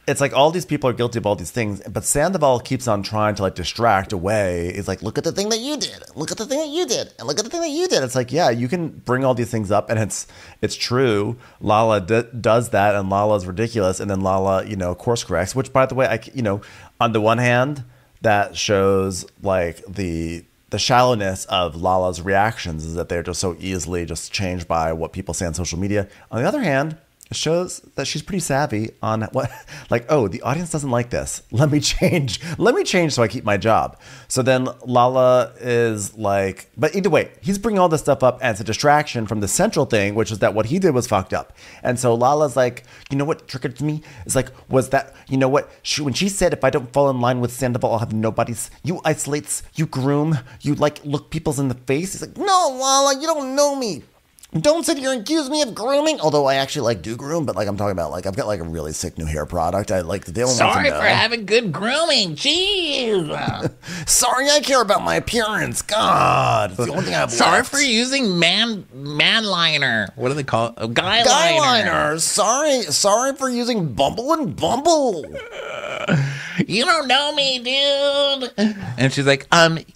It's like all these people are guilty of all these things, but Sandoval keeps on trying to like distract away. It's like, look at the thing that you did. Look at the thing that you did. And look at the thing that you did. It's like, yeah, you can bring all these things up, and it's true. LaLa does that, and LaLa's ridiculous, and then LaLa, course corrects. Which, by the way, on the one hand, that shows like the shallowness of LaLa's reactions is that they're just so easily just changed by what people say on social media. On the other hand, it shows that she's pretty savvy on what, like, oh, the audience doesn't like this. Let me change so I keep my job. So then LaLa is like, but either way, he's bringing all this stuff up and it's a distraction from the central thing, which is that what he did was fucked up. And so LaLa's like, you know what triggered me? It's like, was that, when she said, if I don't fall in line with Sandoval, I'll have nobody's, you isolates, you groom, you like look people's in the face. He's like, no, LaLa, you don't know me. Don't sit here and accuse me of grooming. Although I actually like do groom, but like I'm talking about like I've got like a really sick new hair product. I like the Sorry for having good grooming. Jeez. Sorry, I care about my appearance. God, it's the only thing I've Sorry left. for using man liner. What do they call it? Guy liner. Sorry for using Bumble and Bumble. You don't know me, dude. And she's like,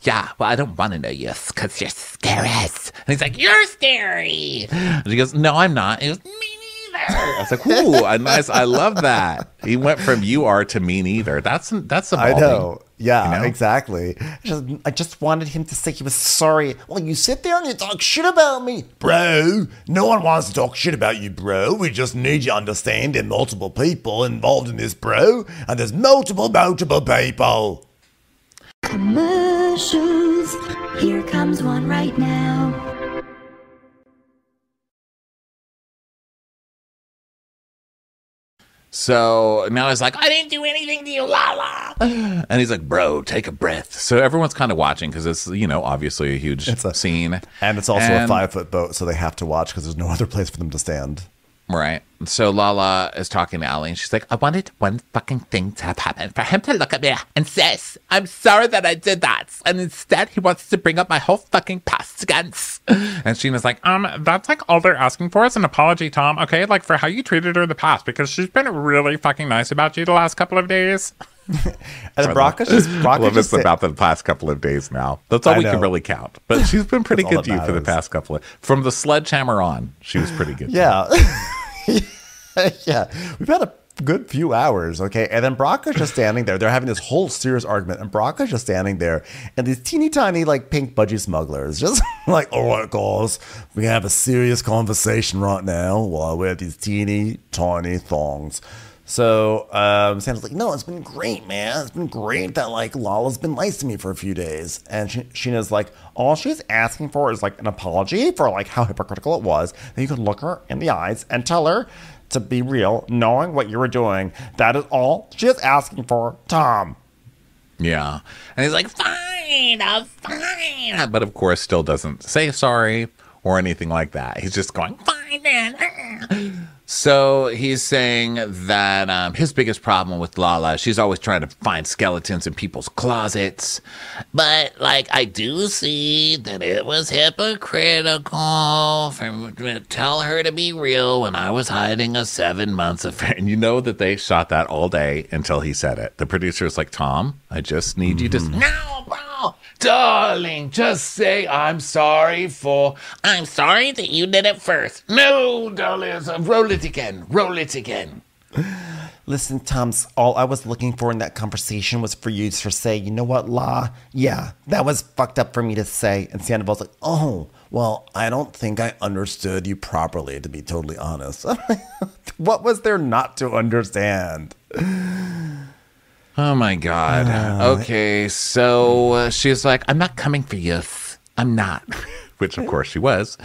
yeah, well, I don't want to know you because you're scary. And he's like, you're scary. And she goes, no, I'm not. He goes, me neither. I was like, ooh, nice. I love that. He went from you are to me neither. That's a ball I know. thing. Yeah, exactly. I just wanted him to say he was sorry. Well, you sit there and you talk shit about me. Bro, no one wants to talk shit about you, bro. We just need you to understand there are multiple people involved in this, bro. And there's multiple people. Commercials. Here comes one right now. So now he's like, I didn't do anything to you, LaLa. And he's like, bro, take a breath. So everyone's kind of watching because it's, obviously a huge scene. And it's also a 5-foot boat, so they have to watch because there's no other place for them to stand. Right. So LaLa is talking to Allie, and she's like, I wanted one fucking thing to have happened, for him to look at me and says, I'm sorry that I did that. And instead, he wants to bring up my whole fucking past again. And Sheena's like, that's like all they're asking for is an apology, Tom, okay? Like for how you treated her in the past, because she's been really fucking nice about you the last couple of days. And Brock is about the past couple of days now. That's all we can really count. But she's been pretty good to you for the past couple of... From the sledgehammer on, she was pretty good. Yeah. Yeah. We've had a good few hours, okay? And then Brock is just standing there. They're having this whole serious argument, and Brock is just standing there. And these teeny tiny, like, pink budgie smugglers just like, all right, guys, we can have a serious conversation right now while I wear these teeny tiny thongs. So Santa's like, no, it's been great, man. It's been great that, like, LaLa's been nice to me for a few days. And Sheena's like, all she's asking for is, like, an apology for, like, how hypocritical it was. That you could look her in the eyes and tell her to be real, knowing what you were doing. That is all she is asking for, Tom. Yeah. And he's like, fine, I'm fine. But, of course, still doesn't say sorry or anything like that. He's just going, fine, man. So he's saying that his biggest problem with LaLa, she's always trying to find skeletons in people's closets. But, like, I do see that it was hypocritical to tell her to be real when I was hiding a 7-month affair. And you know that they shot that all day until he said it. The producer's like, Tom, I just need you to... No, bro! Darling, just say I'm sorry that you did it first. No, darling, roll it again. Listen, Tom, all I was looking for in that conversation was for you to say, you know what, La? Yeah, that was fucked up for me to say. And Sandoval's like, oh, well, I don't think I understood you properly, to be totally honest. What was there not to understand? Oh, my God. Okay, so she's like, I'm not coming for you. I'm not. Which, of course, she was.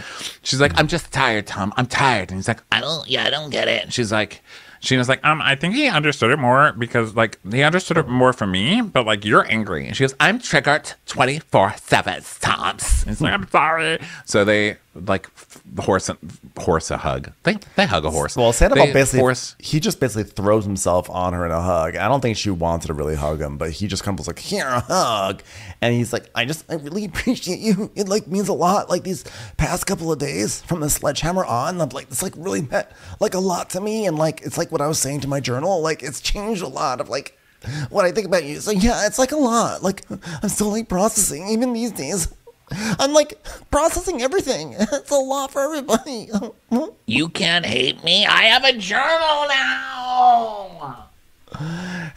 She's like, I'm just tired, Tom. I'm tired. And he's like, I don't get it. And she's like, Sheena's like, I think he understood it more because, like, he understood it more from me, but, like, you're angry. And she goes, I'm triggered 24/7 times. He's like, I'm sorry. So they, like, horse a hug. They hug a horse. Well, Sandoval he just basically throws himself on her in a hug. I don't think she wanted to really hug him, but he just comes like, here, a hug. And he's like, I really appreciate you. It, like, means a lot. Like, these past couple of days from the sledgehammer on, I'm like, it's, like, really meant, like, a lot to me. And, like, it's like what I was saying to my journal. Like, it's changed a lot of, like, what I think about you. So, yeah, it's, like, a lot. Like, I'm still, like, processing, even these days. I'm, like, processing everything. It's a lot for everybody. You can't hate me. I have a journal now.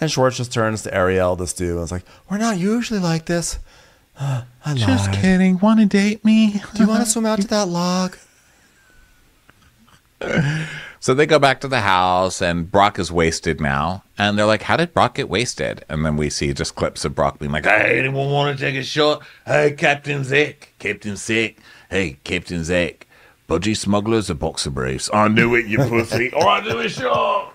And Schwartz just turns to Ariel, the stew, and is like, we're not usually like this. I lied. Just kidding. Want to date me? Do you want to swim out to that log? So they go back to the house, and Brock is wasted now. And they're like, how did Brock get wasted? And then we see just clips of Brock being like, hey, anyone want to take a shot? Hey, Captain Zeke. Hey, Captain Zeke. Budgie smugglers or boxer briefs? I knew it, you pussy. All right, do a shot.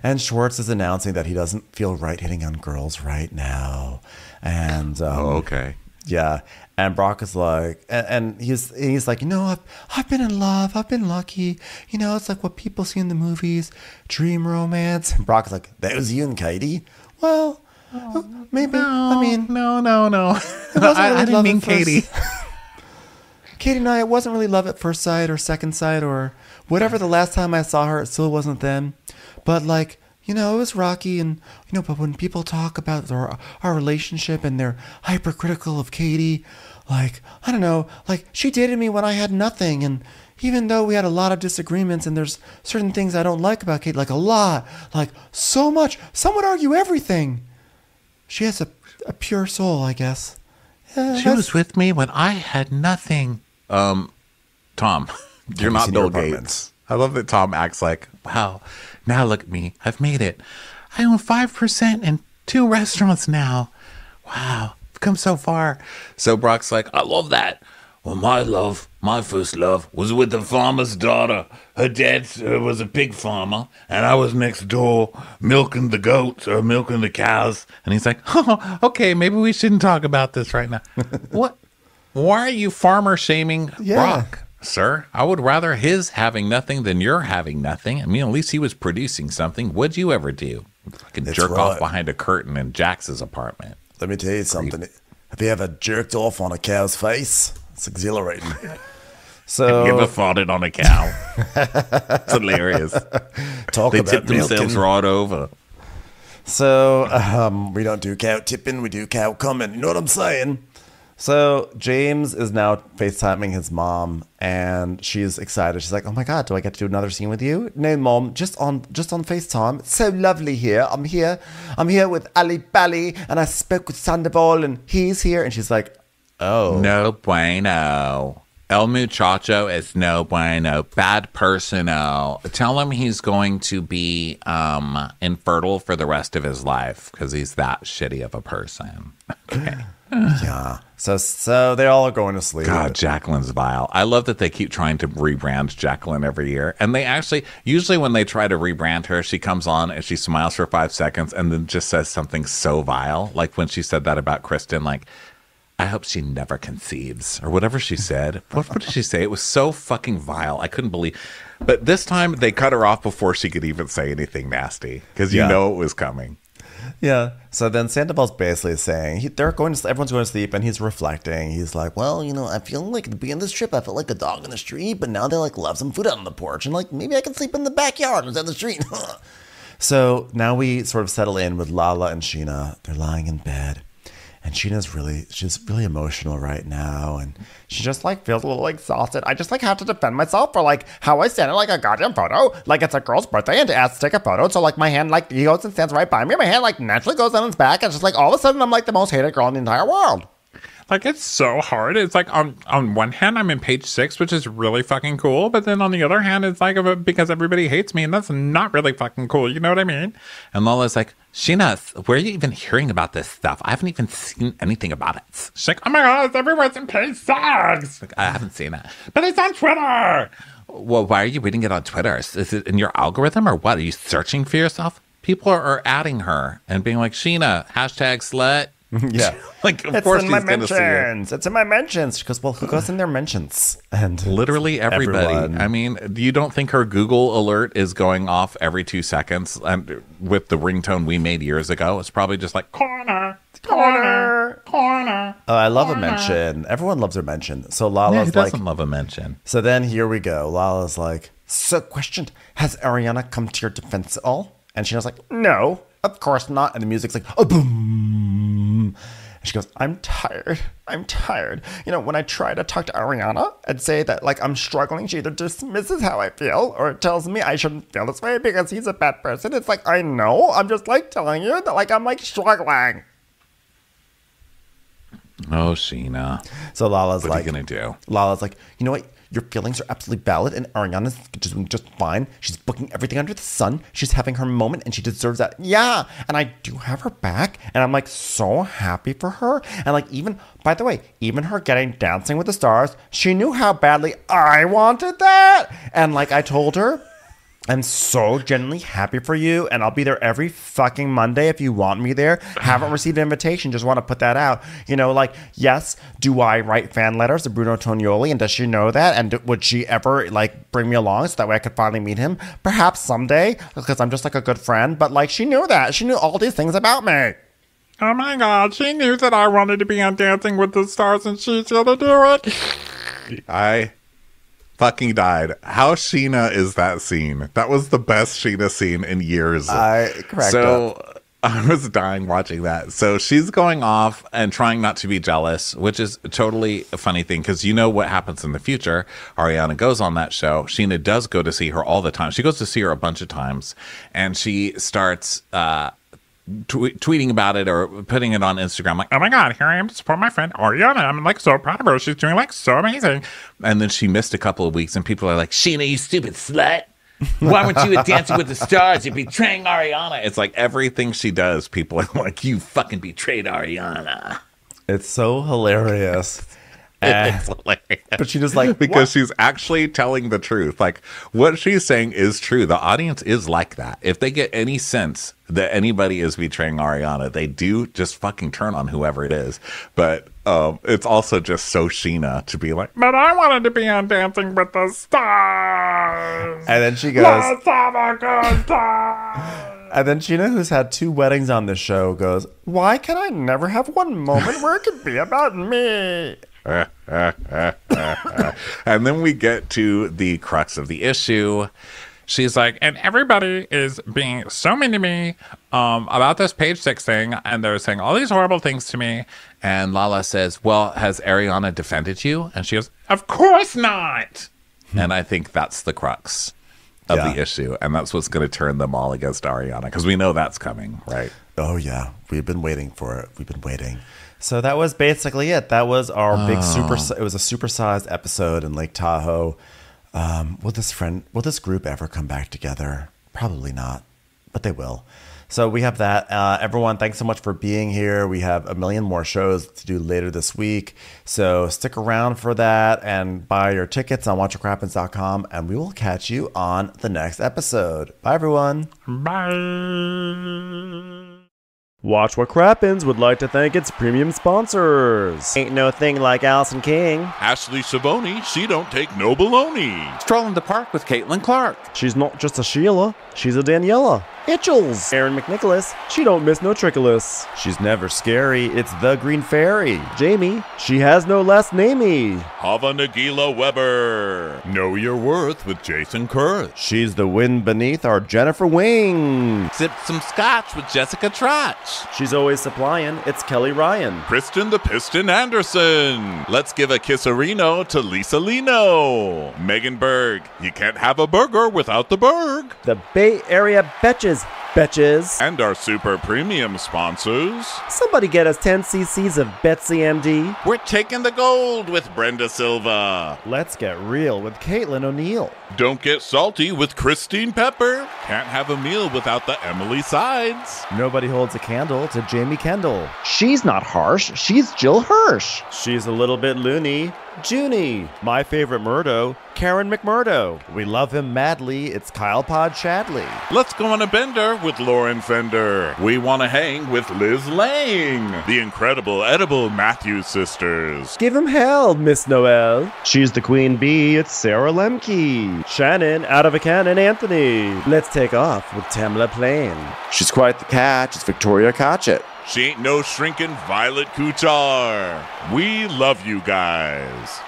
And Schwartz is announcing that he doesn't feel right hitting on girls right now. And okay. Yeah. And Brock is like, and he's like, you know, I've been in love. I've been lucky. You know, it's like what people see in the movies, dream romance. And Brock is like, that was you and Katie? Well, maybe. No, I mean, no. I didn't mean Katie. Katie and I, it wasn't really love at first sight or second sight or whatever. The last time I saw her, it still wasn't then. But, like, you know, it was rocky, and, you know, but when people talk about our relationship and they're hypercritical of Katie, like, I don't know, like, she dated me when I had nothing, and even though we had a lot of disagreements and there's certain things I don't like about Katie, like a lot, like so much, some would argue everything. She has a a pure soul, I guess. She was with me when I had nothing. Tom, you're not Bill Gates. I love that Tom acts like, wow, now look at me. I've made it. I own 5% in 2 restaurants now. Wow, I've come so far. So Brock's like, I love that. Well, my first love was with the farmer's daughter. Her dad was a pig farmer, and I was next door milking the goats or milking the cows. And he's like, oh, okay, maybe we shouldn't talk about this right now. What? Why are you farmer shaming Brock, sir? I would rather his having nothing than your having nothing. I mean, at least he was producing something. What'd you ever do? Fucking jerk off behind a curtain in Jax's apartment. Let me tell you something. Have you ever jerked off on a cow's face? It's exhilarating. So, have you ever farted on a cow? It's hilarious. They tip themselves right over. So we don't do cow tipping, we do cow coming. You know what I'm saying? So James is now FaceTiming his mom, and she's excited. She's like, "Oh my God, do I get to do another scene with you?" "No, Mom, just on FaceTime. It's so lovely here. I'm here with Ali Bally, and I spoke with Sandoval, and he's here." And she's like, "Oh, no bueno. El muchacho is no bueno. Bad person-o. Tell him he's going to be infertile for the rest of his life because he's that shitty of a person." Okay. Yeah. So they all are going to sleep. God, Jacqueline's vile. I love that they keep trying to rebrand Jacqueline every year. And they actually, usually when they try to rebrand her, she comes on and she smiles for 5 seconds and then just says something so vile. Like when she said that about Kristen, like, I hope she never conceives, or whatever she said. What did she say? It was so fucking vile. I couldn't believe. But this time they cut her off before she could even say anything nasty because you know it was coming. Yeah. So then Sandoval's basically saying everyone's going to sleep, and he's reflecting. He's like, well, I feel like at the beginning of this trip, I felt like a dog in the street, but now they love some food out on the porch, and maybe I can sleep in the backyard instead of the street. So now we sort of settle in with LaLa and Sheena. They're lying in bed. And she's really emotional right now, and she just feels a little exhausted. I just have to defend myself for how I stand in a goddamn photo, it's a girl's birthday and asked to take a photo. So my hand he goes and stands right by me. My hand naturally goes on his back, and it's just all of a sudden I'm the most hated girl in the entire world. It's so hard. It's on one hand, I'm in page 6, which is really fucking cool. But then on the other hand, it's because everybody hates me, and that's not really fucking cool. You know what I mean? And Lala's like, Sheena, where are you even hearing about this stuff? I haven't even seen anything about it. She's like, oh my God, it's everywhere. It's in page 6. I haven't seen it. But it's on Twitter. Well, why are you reading it on Twitter? Is it in your algorithm or what? Are you searching for yourself? People are adding her and being like, Sheena, #slut. Yeah. Of course she's going to see it. It's in my mentions. She goes, well, who goes in their mentions? And literally everybody. Everyone. I mean, you don't think her Google alert is going off every 2 seconds with the ringtone we made years ago? It's probably just corner. Oh, I love a mention. Everyone loves a mention. So Lala's who doesn't love a mention? So then here we go. Lala's like, so question, has Ariana come to your defense at all? And Sheena's like, no, of course not. And the music's like, oh, boom. And she goes, I'm tired. When I try to talk to Ariana and say that, I'm struggling, she either dismisses how I feel or tells me I shouldn't feel this way because he's a bad person. It's I know. I'm just, telling you that, I'm, struggling. Oh, Sheena. So Lala's what are you going to do? Lala's like, you know what? Your feelings are absolutely valid, and Ariana's doing just fine. She's booking everything under the sun. She's having her moment, and she deserves that. Yeah, and I do have her back, and I'm so happy for her. And even, by the way, even her getting Dancing with the Stars, she knew how badly I wanted that. And I told her, I'm so genuinely happy for you, and I'll be there every fucking Monday if you want me there. Haven't received an invitation, just want to put that out. Yes, do I write fan letters to Bruno Tonioli, and does she know that? And would she ever, bring me along so that way I could finally meet him? Perhaps someday, because I'm just, a good friend. But, she knew that. She knew all these things about me. Oh, my God. She knew that I wanted to be on Dancing with the Stars, and she's going to do it. I fucking died. How Sheena is that scene? That was the best Sheena scene in years. I cracked up. I was dying watching that. So she's going off and trying not to be jealous, which is totally a funny thing because you know what happens in the future. Ariana goes on that show. Sheena does go to see her all the time. She goes to see her a bunch of times, and she starts tweeting about it or putting it on Instagram, like, oh my God, here I am to support my friend Ariana. I'm like so proud of her. She's doing like so amazing. And then she missed a couple of weeks and people are like, Sheena, you stupid slut. Why weren't you at Dancing with the Stars? You're betraying Ariana. It's like everything she does, people are like, you fucking betrayed Ariana. It's so hilarious. It's hilarious. But she just like, because she's actually telling the truth. Like what she's saying is true. The audience is like that. If they get any sense that anybody is betraying Ariana, they do just fucking turn on whoever it is. But it's also just so Sheena to be like, but I wanted to be on Dancing with the Stars. And then she goes, let's have a good time. And then Sheena, who's had 2 weddings on this show, goes, why can I never have one moment where it could be about me? And then we get to the crux of the issue. She's like, and everybody is being so mean to me about this page 6 thing, and they're saying all these horrible things to me. And LaLa says, well, has Ariana defended you? And she goes, of course not. And I think that's the crux of the issue. And that's what's going to turn them all against Ariana, because we know that's coming, right? Oh, yeah. We've been waiting for it. We've been waiting. So that was basically it. That was our big it was a supersized episode in Lake Tahoe. Will this group ever come back together? Probably not, but they will. So we have that. Everyone, thanks so much for being here. We have a million more shows to do later this week. So stick around for that and buy your tickets on watchwhatcrappens.com, and we will catch you on the next episode. Bye, everyone. Bye. Watch What Crappens would like to thank its premium sponsors. Ain't no thing like Allison King. Ashley Savoni, she don't take no baloney. Strolling the park with Caitlin Clark. She's not just a Sheila, she's a Daniela. Itchels. Aaron McNicholas, she don't miss no trickolas. She's never scary, it's the Green Fairy. Jamie, she has no last namey. Hava Nagila Weber. Know Your Worth with Jason Kurth. She's the wind beneath our Jennifer Wing. Sip some scotch with Jessica Trotch. She's always supplying, it's Kelly Ryan. Kristen the Piston Anderson. Let's give a kisserino to Lisa Lino. Megan Berg, you can't have a burger without the Berg. The Bay Area Betches. And our super premium sponsors. Somebody get us 10 cc's of Betsy MD. We're taking the gold with Brenda Silva. Let's get real with Caitlin O'Neill. Don't get salty with Christine Pepper. Can't have a meal without the Emily Sides. Nobody holds a candle to Jamie Kendall. She's not harsh, she's Jill Hirsch. She's a little bit loony. Junie. My favorite Murdo, Karen McMurdo. We love him madly, it's Kyle Pod Shadley. Let's go on a bender with Lauren Fender. We want to hang with Liz Lang. The incredible edible Matthews sisters. Give him hell, Miss Noel. She's the queen bee, it's Sarah Lemke. Shannon, out of a cannon, Anthony. Let's take off with Tamla Plain. She's quite the catch, it's Victoria Cotchett. She ain't no shrinking Violet Kuchar. We love you guys.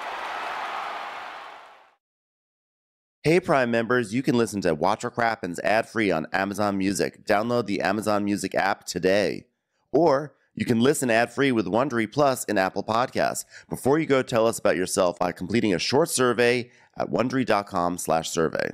Hey, Prime members, you can listen to Watch What Crappens ad-free on Amazon Music. Download the Amazon Music app today. Or you can listen ad-free with Wondery Plus in Apple Podcasts. Before you go, tell us about yourself by completing a short survey at Wondery.com/survey.